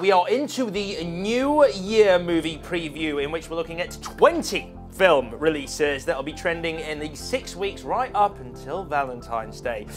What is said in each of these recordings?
We are into the New Year movie preview, in which we're looking at 20 film releases that will be trending in the 6 weeks right up until Valentine's Day.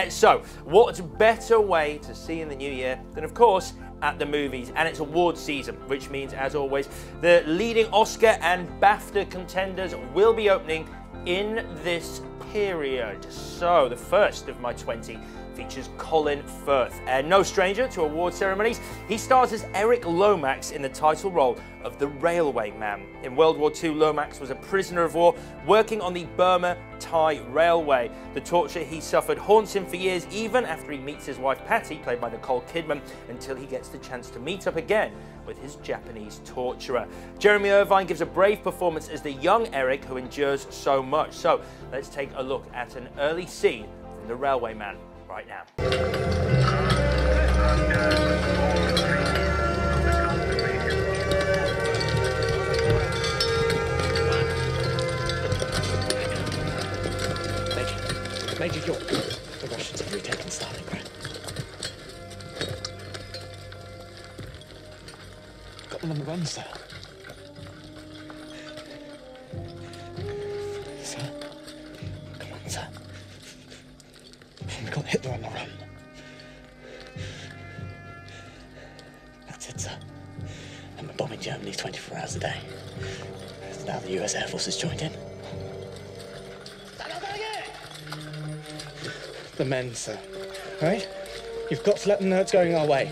So, what better way to see in the new year than, of course, at the movies? And it's award season, which means, as always, the leading Oscar and BAFTA contenders will be opening in this period. So, the first of my 20 features Colin Firth. No stranger to award ceremonies, he stars as Eric Lomax in the title role of the Railway Man. In World War II, Lomax was a prisoner of war working on the Burma-Thai Railway. The torture he suffered haunts him for years, even after he meets his wife Patty, played by Nicole Kidman, until he gets the chance to meet up again with his Japanese torturer. Jeremy Irvine gives a brave performance as the young Eric who endures so much. So let's take a look at an early scene from the Railway Man right now. Major York, the Russians have retaken Stalingrad. Got them on the run, sir. Sir? Come on, sir. We've got Hitler on the run. That's it, sir. And we're bombing Germany 24 hours a day. Now the US Air Force has joined in. The men, sir. Right? You've got to let them know it's going our way.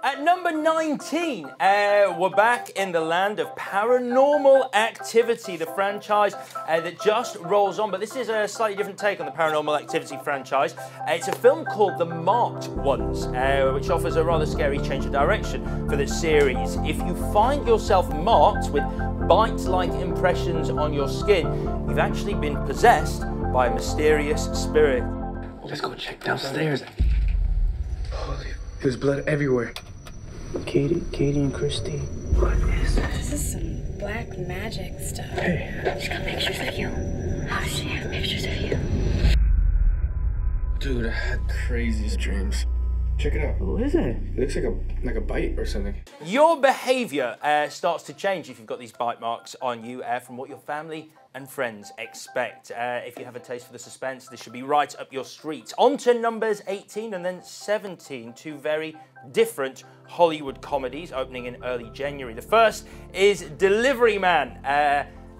At number 19, we're back in the land of Paranormal Activity, the franchise that just rolls on. But this is a slightly different take on the Paranormal Activity franchise. It's a film called The Marked Ones, which offers a rather scary change of direction for the series. If you find yourself marked with bite-like impressions on your skin, you've actually been possessed by a mysterious spirit. Let's go check downstairs. Holy, there's blood everywhere. Katie and Christy. What is this? This is some black magic stuff. Hey. She's got pictures of you. How does she have pictures of you? Dude, I had craziest dreams. Check it out. What is it? It looks like a bite or something. Your behaviour starts to change if you've got these bite marks on you from what your family and friends expect. If you have a taste for the suspense, this should be right up your street. On to numbers 18 and then 17, two very different Hollywood comedies opening in early January. The first is Delivery Man.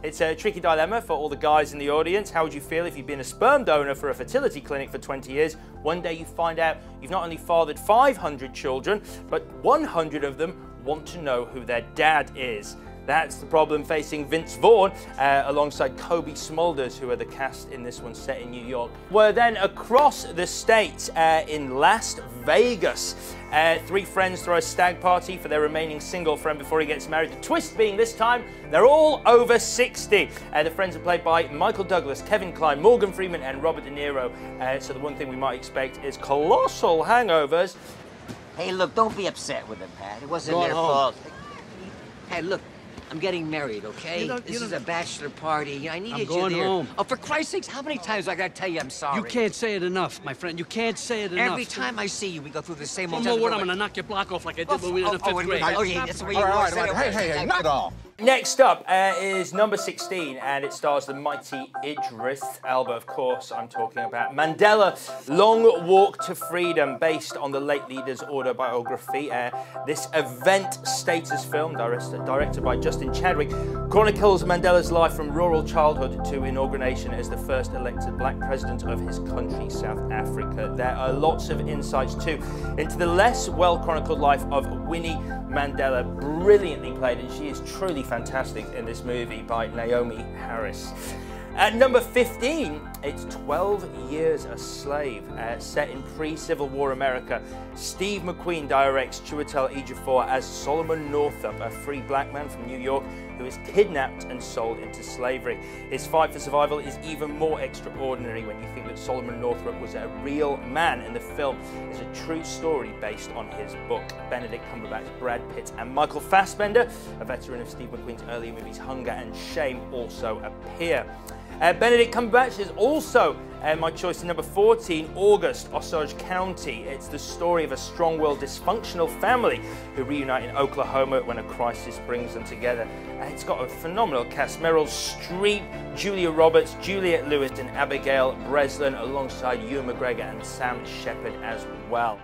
It's a tricky dilemma for all the guys in the audience. How would you feel if you've been a sperm donor for a fertility clinic for 20 years? One day you find out you've not only fathered 500 children, but 100 of them want to know who their dad is. That's the problem facing Vince Vaughn alongside Kobe Smulders, who are the cast in this one set in New York. We're then across the state in Las Vegas. Three friends throw a stag party for their remaining single friend before he gets married. The twist being this time, they're all over 60. The friends are played by Michael Douglas, Kevin Kline, Morgan Freeman and Robert De Niro. So the one thing we might expect is colossal hangovers. Hey, look, don't be upset with them, Pat. It wasn't their fault. Hey, look. I'm getting married, okay? This is a bachelor party. I needed you there. I'm going home. Oh, for Christ's sakes, how many times do I gotta tell you I'm sorry? You can't say it enough, my friend. You can't say it enough. Every time I see you, we go through the same old... One more word, I'm gonna knock your block off like I did when we were in the fifth grade. Oh, yeah, that's the way you want to say it. Hey, not at all. Next up is number 16, and it stars the mighty Idris Elba. Of course, I'm talking about Mandela, Long Walk to Freedom, based on the late leader's autobiography. This event status film, directed by Justin Chadwick, chronicles Mandela's life from rural childhood to inauguration as the first elected black president of his country, South Africa. There are lots of insights too into the less well-chronicled life of Winnie Mandela, brilliantly played, and she is truly fantastic in this movie by Naomi Harris. At number 15, it's 12 Years a Slave. Set in pre-Civil War America, Steve McQueen directs Chiwetel Ejiofor as Solomon Northup, a free black man from New York who is kidnapped and sold into slavery. His fight for survival is even more extraordinary when you think that Solomon Northup was a real man, and the film is a true story based on his book. Benedict Cumberbatch, Brad Pitt and Michael Fassbender, a veteran of Steve McQueen's earlier movies Hunger and Shame, also appear. Benedict Cumberbatch is also my choice in number 14, August, Osage County. It's the story of a strong-willed, dysfunctional family who reunite in Oklahoma when a crisis brings them together. It's got a phenomenal cast. Meryl Streep, Julia Roberts, Juliette Lewis and Abigail Breslin, alongside Ewan McGregor and Sam Shepard as well.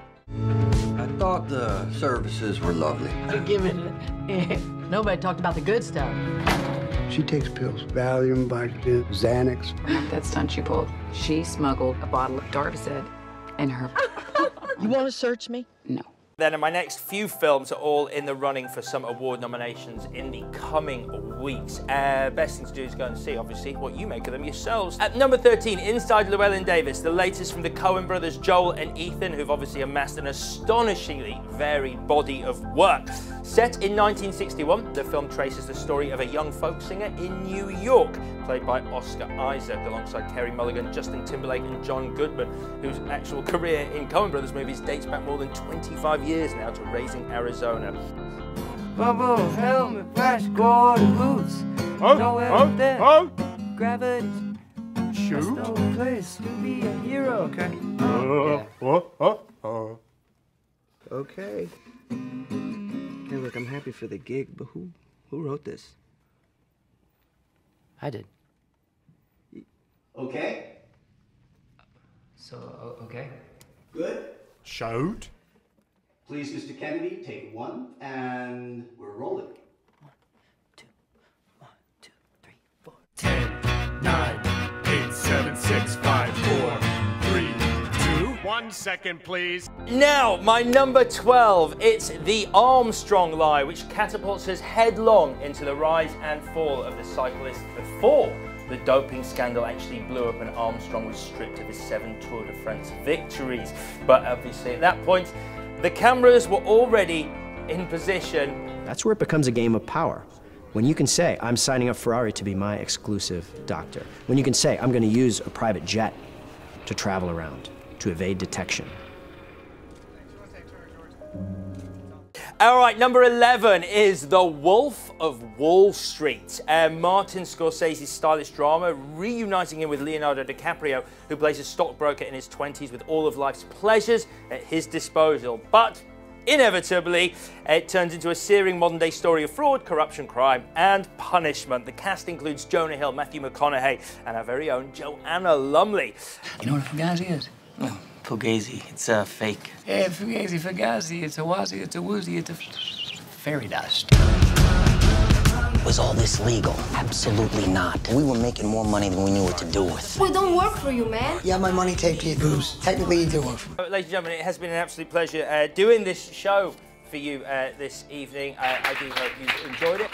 I thought the services were lovely. Nobody talked about the good stuff. She takes pills, Valium, Vicodin, Xanax. That stunt she pulled. She smuggled a bottle of Darvocet in her. You want to search me? No. Then my next few films are all in the running for some award nominations in the coming weeks. Best thing to do is go and see, obviously, what you make of them yourselves. At number 13, Inside Llewellyn Davis, the latest from the Coen brothers, Joel and Ethan, who've obviously amassed an astonishingly varied body of work. Set in 1961, the film traces the story of a young folk singer in New York, played by Oscar Isaac, alongside Kerry Mulligan, Justin Timberlake and John Goodman, whose actual career in Coen brothers movies dates back more than 25 years now to Raising Arizona. Bubble, helmet, flash, Gordon boots. Nowhere there. Gravity. Shoot. No place to be a hero. Okay. Okay. Hey, look, I'm happy for the gig, but who wrote this? I did. Okay. So, okay. Good. Shout. Please, Mr. Kennedy, take one, and we're rolling. 1, 2, 3, 4. 10, 9, 8, 7, 6, 5, 4, 3, 2. 1 second, please. Now, my number 12, it's The Armstrong Lie, which catapults us headlong into the rise and fall of the cyclist before the doping scandal actually blew up and Armstrong was stripped of his 7 Tour de France victories. But obviously at that point, the cameras were already in position. That's where it becomes a game of power. When you can say, I'm signing up Ferrari to be my exclusive doctor. When you can say, I'm going to use a private jet to travel around, to evade detection. All right, number 11 is The Wolf of Wall Street. Martin Scorsese's stylish drama, reuniting him with Leonardo DiCaprio, who plays a stockbroker in his 20s with all of life's pleasures at his disposal. But inevitably, it turns into a searing modern-day story of fraud, corruption, crime, and punishment. The cast includes Jonah Hill, Matthew McConaughey, and our very own Joanna Lumley. You know what a fugazi is? Oh, Fugazi. It's a fake. Yeah, fugazi, it's a wazi, it's a woozy, it's a fairy dust. Was all this legal? Absolutely not. We were making more money than we knew what to do with. We don't work for you, man. Yeah, my money taped to your boobs. Technically, you do work for me. Ladies and gentlemen, it has been an absolute pleasure doing this show for you this evening. I do hope you enjoyed it.